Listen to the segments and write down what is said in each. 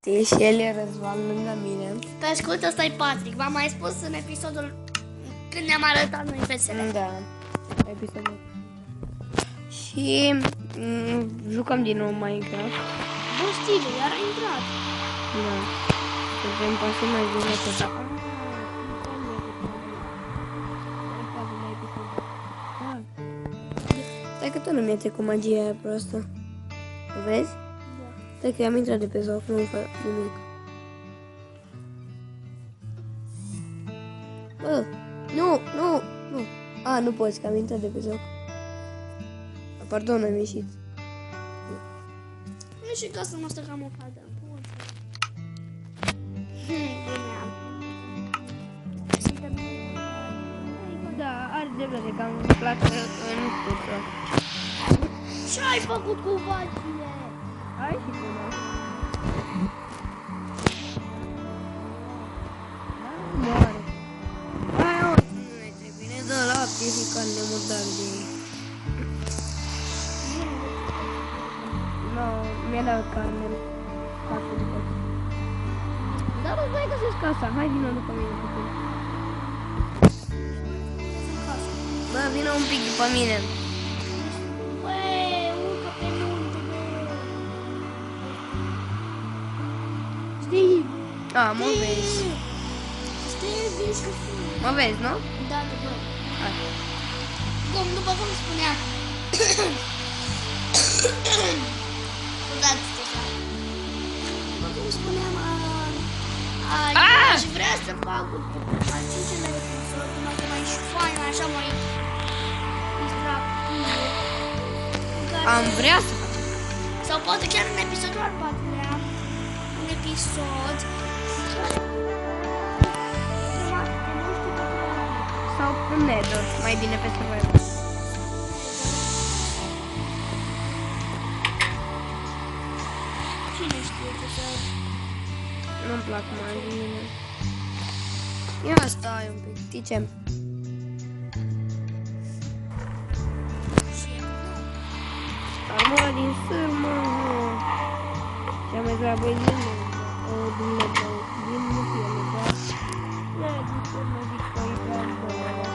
Și el e Răzvan lângă mine. Pe scurt, ăsta e Patrick. V-am mai spus în episodul când ne-am arătat noi fesele. Da, episodul. Și jucăm din nou Minecraft. Bă, Steve, iar a intrat. Da. Putem pase mai bine pe ta. Stai că tu nu mi-ai trecut magia aia prostă. O vezi? Da. Stai că am intrat de pe joc, nu fac nimic. Bă, nu. A, nu poți, că am intrat de pe joc. Pardon, am ieșit. Nu știu că asta noastră cam o cadă. Da, are dreptate, că am placă în scurtă. Ce ai făcut cu vacile? Ai și cu noi. Moare. Aia o, nu ne trebuie, ne dă lapte și carne murdar de ei. No, mi-a dat carne. Dar nu mai găsesc casa, hai vină după mine. Bă, vină un pic după mine. Băi, urcă pe munte, bă. Steve! A, mă vezi. Steve, ești cu fii. Mă vezi, nu? Da, bă. Hai. După cum spuneam. Scuzați, Stefan. După cum spuneam, aș vrea să fac al 5-lea episod, mai și fain, așa mai distractiv. Am vrea să facem. Sau poate chiar în episodul al 4-lea, un episod Sau în Nether, mai bine pe server. Cine știe ce să... Nu-mi plac maginile. Ia stai un pic, știi ce? Armura din sârmă, cea mai dragă e din Dumnezeu, din Mufiele, da? Ia din sârmă zic că e dragă.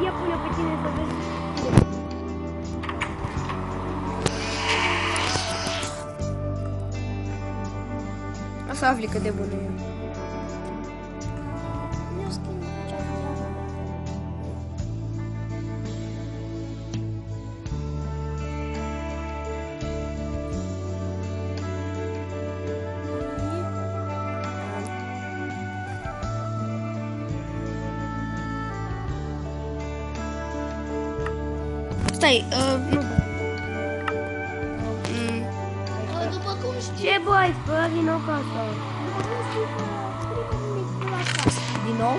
Ia pune pe tine să vezi. O să afli cât de bună e. Stai, nu. După cum știi, Ce bă, ai spălat din nou casa? după cum știi, scrie la casă. Din nou?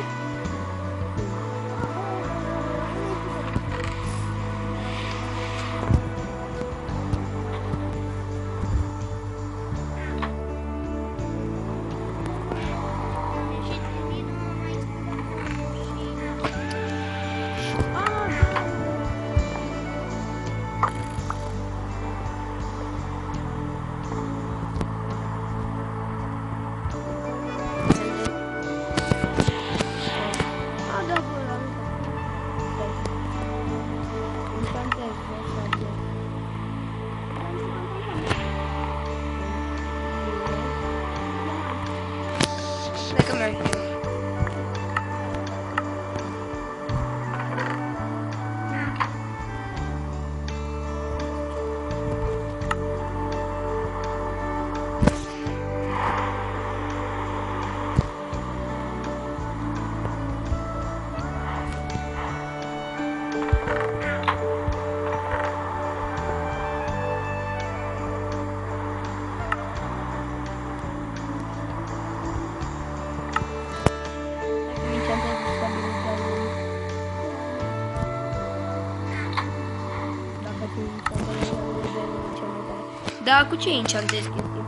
Dacă merg. Da, cu ce enchantezi chestii?